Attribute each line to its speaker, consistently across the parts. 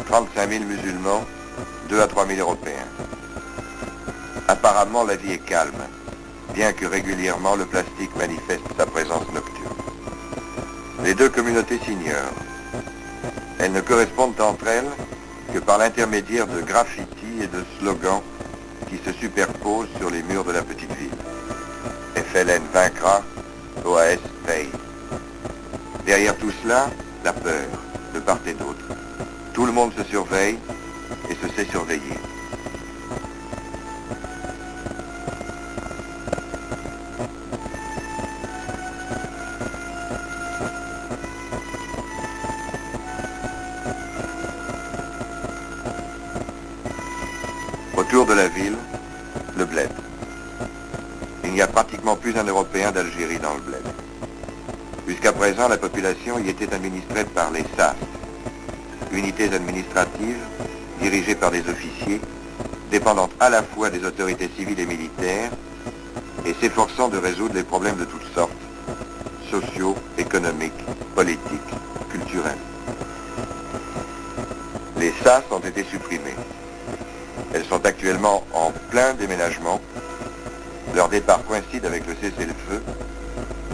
Speaker 1: 35 000 musulmans, 2 à 3 000 Européens. Apparemment, la vie est calme, bien que régulièrement le plastique manifeste sa présence nocturne. Les deux communautés s'ignorent. Elles ne correspondent entre elles que par l'intermédiaire de graffitis et de slogans qui se superposent sur les murs de la petite ville. FLN vaincra, OAS paye. Derrière tout cela, la peur, de part et d'autre. Tout le monde se surveille et se sait surveiller. Autour de la ville, le bled. Il n'y a pratiquement plus un Européen d'Algérie dans le bled. Jusqu'à présent, la population y était administrée par les SAS, unités administratives dirigées par des officiers, dépendantes à la fois des autorités civiles et militaires, et s'efforçant de résoudre les problèmes de toutes sortes, sociaux, économiques, politiques, culturels. Les SAS ont été supprimées. Elles sont actuellement en plein déménagement. Leur départ coïncide avec le cessez-le-feu,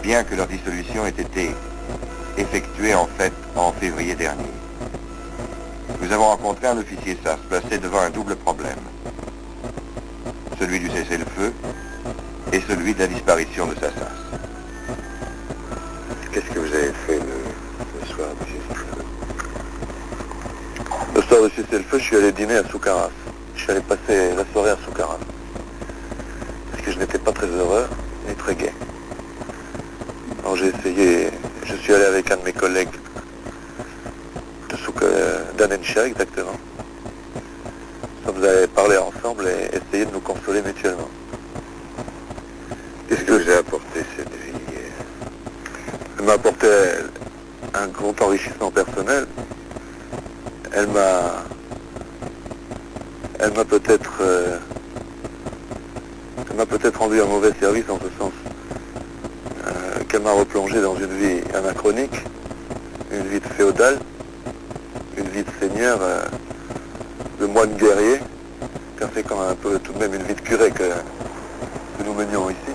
Speaker 1: bien que leur dissolution ait été effectuée en fait en février dernier. Nous avons rencontré un officier SAS placé devant un double problème. Celui du cessez-le-feu et celui de la disparition de sa SAS. Qu'est-ce que vous avez fait le soir du cessez-le-feu?
Speaker 2: Le soir du cessez-le-feu, je suis allé dîner à Soukaras. Je suis allé passer la soirée à Soukaras. Parce que je n'étais pas très heureux ni très gai. Alors j'ai essayé, je suis allé avec un de mes collègues d'Anencha exactement. Nous sommes allés parler ensemble et essayer de nous consoler mutuellement.
Speaker 1: Qu'est-ce que vous a apporté cette vie?
Speaker 2: Elle m'a apporté un grand enrichissement personnel. Elle m'a peut-être rendu un mauvais service en ce sens qu'elle m'a replongé dans une vie anachronique, une vie de féodal, une vie de seigneur, de moine guerrier, car c'est quand même un peu tout de même une vie de curé que nous menions ici.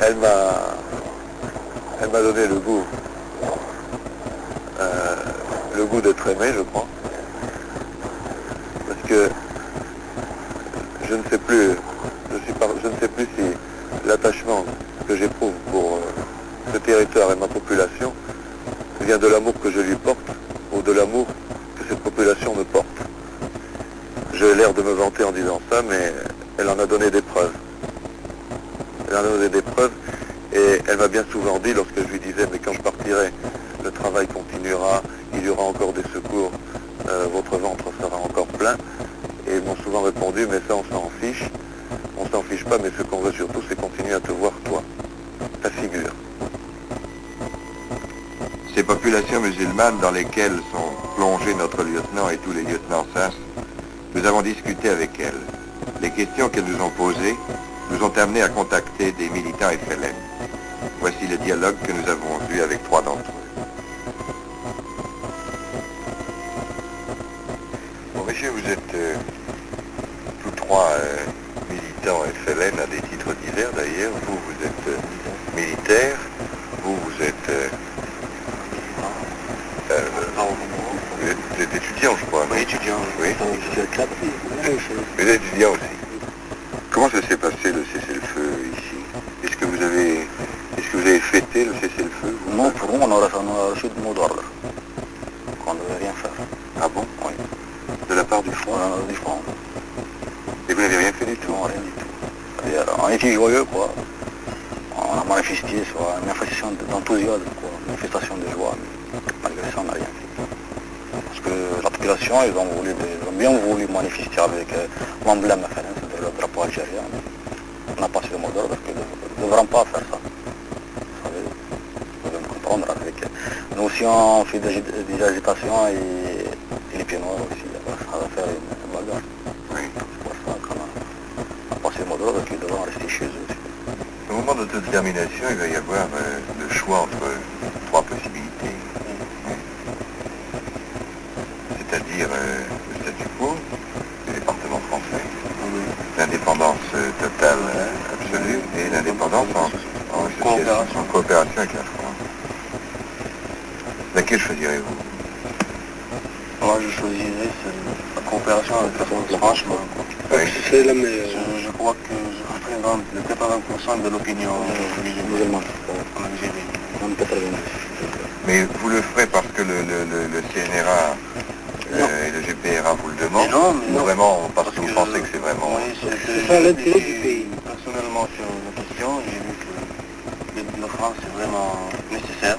Speaker 2: Elle m'a donné le goût d'être aimé, je crois. Parce que je ne sais plus si l'attachement que j'éprouve pour ce territoire et ma population vient de l'amour que je lui porte ou de l'amour que cette population me porte. J'ai l'air de me vanter en disant ça, mais elle en a donné des preuves. Elle en a donné des preuves et elle m'a bien souvent dit, lorsque je lui disais, mais quand je partirai, le travail continuera, il y aura encore des secours, votre ventre sera encore plein. Et ils m'ont souvent répondu, mais ça on s'en fiche. On s'en fiche pas, mais ce qu'on veut surtout, c'est continuer à te voir toi, ta figure.
Speaker 1: Ces populations musulmanes dans lesquelles sont plongés notre lieutenant et tous les lieutenants SAS, nous avons discuté avec elles. Les questions qu'elles nous ont posées nous ont amenés à contacter des militants FLN. Voici le dialogue que nous avons eu avec 3 d'entre eux. Bon, messieurs, vous êtes tous 3 militants FLN à des titres divers d'ailleurs. Vous êtes militaire, vous êtes... vous êtes étudiant, je crois.
Speaker 3: Oui, étudiant.
Speaker 1: Oui. Vous êtes étudiant aussi. Comment ça s'est passé le cessez-le-feu ici? Est-ce que vous avez fêté le cessez-le-feu?
Speaker 3: Non, pour nous, on a reçu de mots d'ordre. Qu'on ne devait rien faire.
Speaker 1: Ah bon?
Speaker 3: Oui.
Speaker 1: De la part du front?
Speaker 3: Du front.
Speaker 1: Et vous n'avez rien fait du tout?
Speaker 3: Non, rien du tout. C'est-à-dire, on était joyeux, quoi. On a manifesté sur une manifestation d'enthousiasme, quoi. Une manifestation de joie. Mais malgré ça, on n'a rien fait. Parce que la population, ils ont bien voulu manifester avec l'emblème FLN, c'est le drapeau algérien. On n'a pas su le mot d'ordre parce qu'ils ne devront pas faire ça. Vous devez me comprendre. Avec nous aussi, on fait des agitations et les pieds noirs aussi. Ça va faire une bagarre.
Speaker 1: Oui.
Speaker 3: C'est pour ça qu'on a passé le mot d'ordre qu'ils devront rester chez eux.
Speaker 1: Au moment d'autodétermination, il va y avoir le choix entre 3 possibilités. c'est-à-dire le statu quo du département français, l'indépendance totale absolue et l'indépendance en coopération avec la France. Laquelle choisirez-vous?
Speaker 3: Moi, je choisirais la coopération avec la France, franchement.
Speaker 1: Oui.
Speaker 4: C'est la meilleure.
Speaker 3: Je crois que je représente le 80% de l'opinion musulmane en Algérie.
Speaker 1: Mais vous le ferez parce que le CNRA et le GPRA vous le demandent, ou vraiment parce que vous pensez que c'est vraiment...
Speaker 3: Oui,
Speaker 4: C'est ça l'intérêt du pays.
Speaker 3: Personnellement, sur la question, j'ai vu que la France est vraiment nécessaire.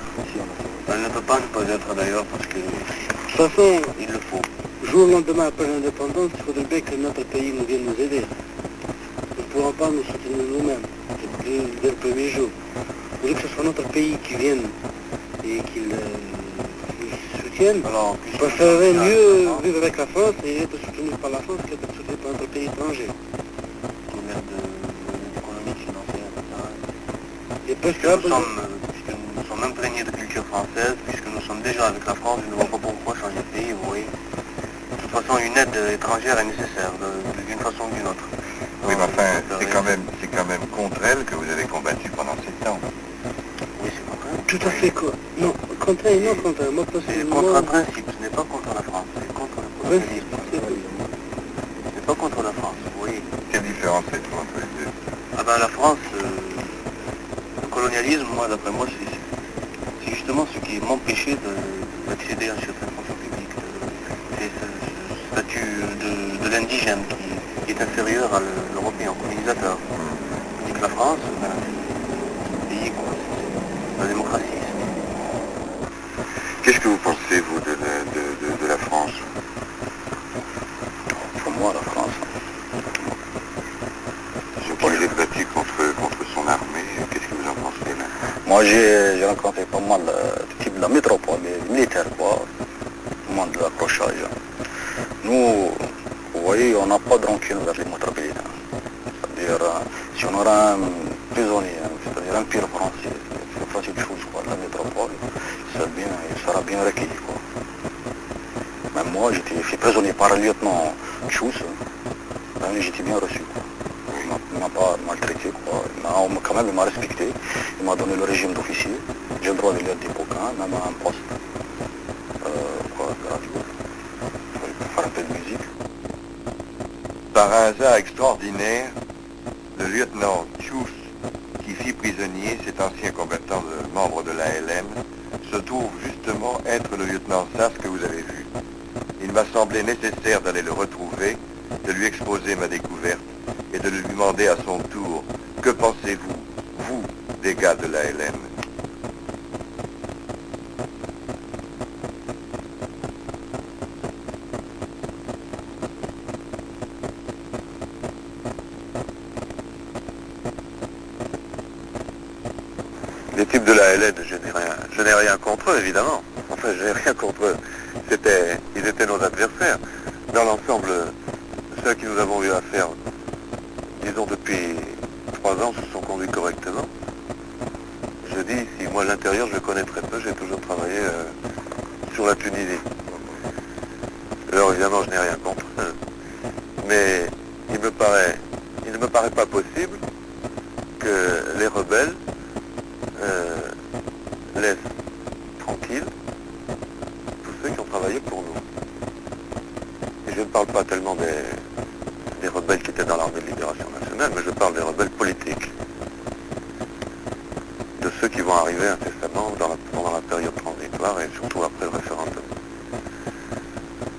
Speaker 3: Elle ne peut pas ne pas être d'ailleurs parce que
Speaker 4: De toute façon,
Speaker 3: il le faut.
Speaker 4: jour au lendemain après l'indépendance, il faudrait bien que notre pays nous vienne nous aider. Nous ne pourrons pas nous soutenir nous-mêmes dès le premier jour. Il faudrait que ce soit notre pays qui vienne et qu'il nous soutienne.
Speaker 3: Alors,
Speaker 4: Je préférerais mieux vivre avec la France et être soutenu par la France qu'être soutenu par notre pays étranger.
Speaker 3: pour l'aide économique, financière, etc.
Speaker 4: Et parce
Speaker 3: Puisque nous sommes imprégnés de culture française, puisque nous sommes déjà avec la France, je ne vois pas pourquoi changer de pays, vous voyez. De toute façon, une aide étrangère est nécessaire, d'une façon ou d'une autre.
Speaker 1: Oui, mais enfin, c'est quand même contre elle que vous avez combattu pendant 7 ans.
Speaker 3: Oui, c'est contre elle.
Speaker 4: tout à fait quoi. Non, contre elle, non contre elle. Moi,
Speaker 3: C'est
Speaker 4: personnellement,
Speaker 3: contre un principe, ce n'est pas contre la France, c'est contre le colonialisme. C'est pas contre la France, vous voyez.
Speaker 1: Quelle différence faites-vous entre les deux?
Speaker 3: Ah ben la France, le colonialisme, moi, d'après moi, c'est justement ce qui m'empêchait d'accéder à certaines fonctions publiques. C'est ce statut de l'indigène qui est inférieur à l'Européen colonisateur. Tandis que la France, ben, c'est un pays, quoi, c'est la démocratie.
Speaker 1: Qu'est-ce que vous pensez, vous, de la France?
Speaker 3: Pour moi, la France,
Speaker 1: Vous qui vous êtes battu contre son armée, qu'est-ce que vous en pensez là?
Speaker 3: moi, j'ai rencontré pas mal de types de la métropole, des militaires, quoi, pas mal de l'accrochage. Nous, vous voyez, on n'a pas de rancune vers les métropolitains. C'est-à-dire, si on aura un prisonnier, c'est-à-dire un pire français, c'est facile de chose, quoi, de la métropole, il sera bien recueilli, quoi. Même moi, j'étais fait prisonnier par un lieutenant Chous, j'étais bien reçu, quoi. Il m'a pas maltraité, quoi. Quand même, il m'a respecté. Il m'a donné le régime d'officier. J'ai le droit de lire des bouquins, même à un poste. Gratuit. Pour faire un peu de musique.
Speaker 1: Par un hasard extraordinaire, le lieutenant Chous, qui fit prisonnier cet ancien combattant membre de la LN, se trouve justement être le lieutenant Sass que vous avez vu. Il m'a semblé nécessaire d'aller le retrouver, de lui exposer ma découverte et de lui demander à son tour, que pensez-vous, vous, des gars de la LN?
Speaker 2: Les types de la LN, je n'ai rien contre eux, évidemment. Enfin, je n'ai rien contre eux. Ils étaient nos adversaires. Dans l'ensemble, ceux qui nous avons eu affaire, disons depuis 3 ans, se sont conduits correctement. Je dis ici, moi l'intérieur, je connais très peu, j'ai toujours travaillé sur la Tunisie. Alors évidemment, je n'ai rien contre eux. Mais il ne me paraît pas possible que les rebelles laissent tranquilles tous ceux qui ont travaillé pour nous. Et je ne parle pas tellement des rebelles qui étaient dans l'armée de libération nationale, mais je parle des rebelles politiques. De ceux qui vont arriver incessamment pendant la période transitoire et surtout après le référendum.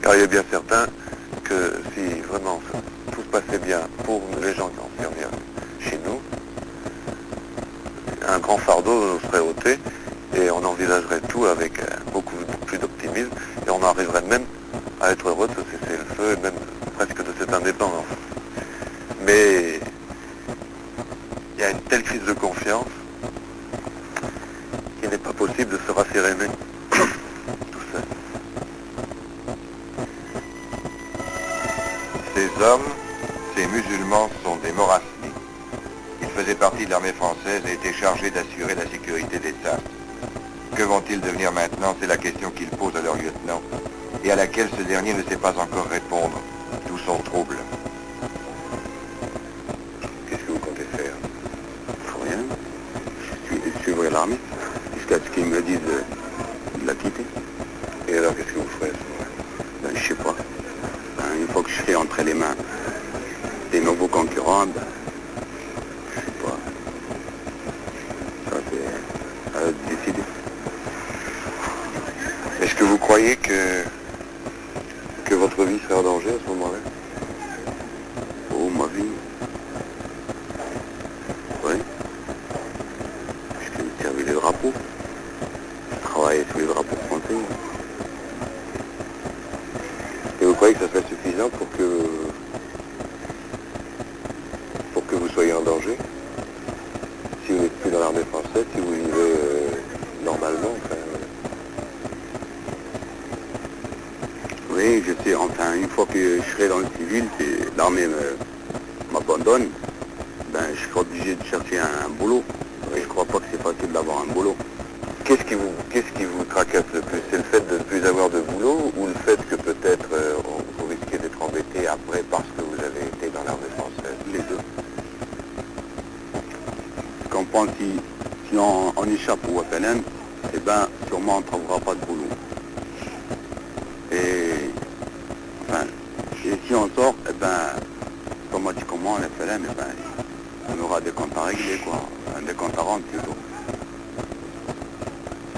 Speaker 2: Car il est bien certain que si vraiment tout se passait bien pour les gens qui vont servir chez nous, un grand fardeau serait ôté et on envisagerait tout avec beaucoup plus d'optimisme et on arriverait même à être heureux de ce cessez-le-feu et même presque de cette indépendance. Mais il y a une telle crise de confiance qu'il n'est pas possible de se rasséréner tout seul.
Speaker 1: Ces hommes, ces musulmans sont des Morasmi. Ils faisaient partie de l'armée française et étaient chargés d'assurer la sécurité des Sas. Que vont-ils devenir maintenant? C'est la question qu'ils posent à leur lieutenant. et à laquelle ce dernier ne sait pas encore répondre, d'où son trouble.
Speaker 2: Qu'est-ce que vous comptez faire?
Speaker 3: Rien. Je suivrai l'armée jusqu'à ce qu'ils me disent de la quitter.
Speaker 2: Et alors, qu'est-ce que vous ferez à ce moment-là?
Speaker 3: Ben, je sais pas. Ben, une fois que je serai entre les mains des nouveaux concurrents, ben, je sais pas. Ça, c'est à eux de décider.
Speaker 2: Est-ce que vous croyez que votre vie serait en danger à ce moment-là?
Speaker 3: Oh, ma vie. Oui. Je servis les drapeaux. Je travaillais sur les drapeaux français.
Speaker 2: Et vous croyez que ça serait suffisant pour que vous soyez en danger? Si vous n'êtes plus dans l'armée française, si vous vivez normalement, enfin...
Speaker 3: Oui, je sais, enfin, une fois que je serai dans le civil, l'armée m'abandonne, ben, je serai obligé de chercher un boulot. Et je crois pas que c'est facile d'avoir un boulot.
Speaker 2: Qu'est-ce qui vous tracasse le plus? C'est le fait de ne plus avoir de boulot ou le fait que peut-être vous risquez d'être embêté après parce que vous avez été dans l'armée française?
Speaker 3: Les deux. Parce qu'on pense si on échappe au FLN, eh ben, sûrement on ne trouvera pas de boulot. Et, enfin, et si on sort, eh ben, automatiquement, le FLN, eh ben, on aura des comptes à régler, quoi. Enfin, des comptes à rendre plutôt.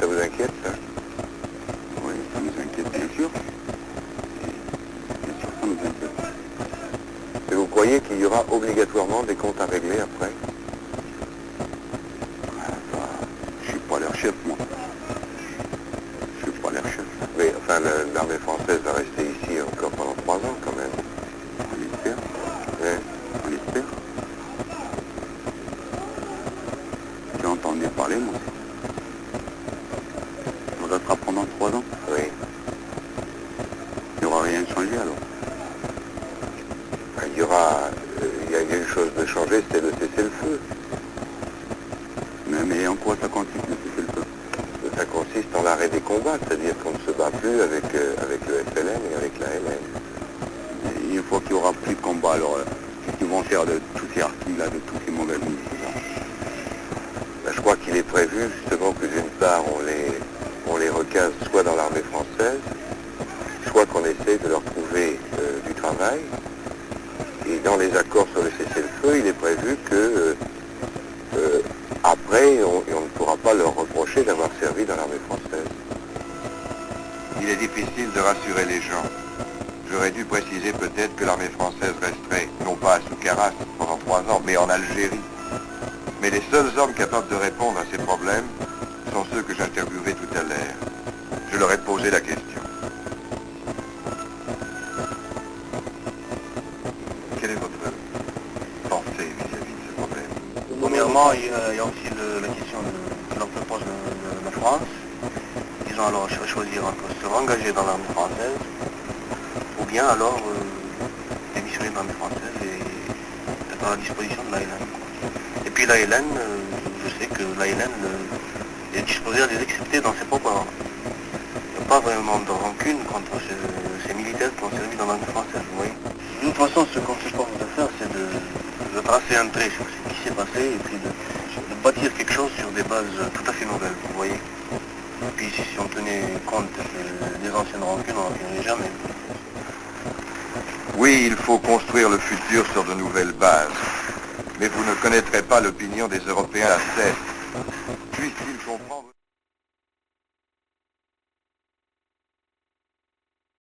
Speaker 2: Ça vous inquiète, ça?
Speaker 3: Oui, ça nous inquiète, bien sûr. Et, bien sûr, ça nous inquiète.
Speaker 2: Et vous croyez qu'il y aura obligatoirement des comptes à régler après?
Speaker 3: Enfin, je suis pas leur chef, moi. Je suis pas leur chef.
Speaker 2: Mais enfin, l'armée française va rester ici encore pendant 3 ans quand même.
Speaker 3: On l'espère.
Speaker 2: Ouais.
Speaker 3: On l'espère. J'ai entendu parler, moi. On restera pendant 3 ans.
Speaker 2: Oui.
Speaker 3: Il n'y aura rien changé alors.
Speaker 2: Il y a une chose de changer, c'est le cessez-le-feu.
Speaker 3: Mais en quoi ça consiste, le cessez-le-feu?
Speaker 2: Ça consiste en l'arrêt des combats, c'est-à-dire qu'on ne se bat plus avec le FLN et avec la LN.
Speaker 3: Et une fois qu'il n'y aura plus de combat, alors qu'est-ce qu'ils vont faire de tous ces harkis-là, de tous ces mauvais militaires?
Speaker 2: Ben, je crois qu'il est prévu justement que d'une part on les recase soit dans l'armée française, soit qu'on essaie de leur trouver du travail. Et dans les accords sur le cessez-le-feu, il est prévu que après, on ne pourra pas leur reprocher d'avoir servi dans l'armée française.
Speaker 1: Il est difficile de rassurer les gens. J'aurais dû préciser peut-être que l'armée française resterait, non pas à Soukaras pendant 3 ans, mais en Algérie. Mais les seuls hommes capables de répondre à ces problèmes sont ceux que j'interviewais tout à l'heure. Je leur ai posé la question. Quelle est votre pensée vis-à-vis de ce problème?
Speaker 3: Premièrement, il y a aussi la question que leur propose la France. Ils ont alors choisir entre se rengager dans l'armée française ou bien alors démissionner de l'armée française et être à la disposition de l'ALN. Et puis l'ALN, je sais que l'ALN est disposé à les accepter dans ses propres rangs. Il n'y a pas vraiment de rancune contre ces militaires qui ont servi dans l'armée française, vous voyez. De toute façon, ce qu'on se propose de faire, c'est de tracer un trait sur ce qui s'est passé et puis de bâtir quelque chose sur des bases tout à fait nouvelles, vous voyez. Et puis si on tenait compte des anciennes rancunes, on n'en finirait jamais.
Speaker 1: Oui, il faut construire le futur sur de nouvelles bases. Mais vous ne connaîtrez pas l'opinion des Européens à cesse. Puissent-ils comprendre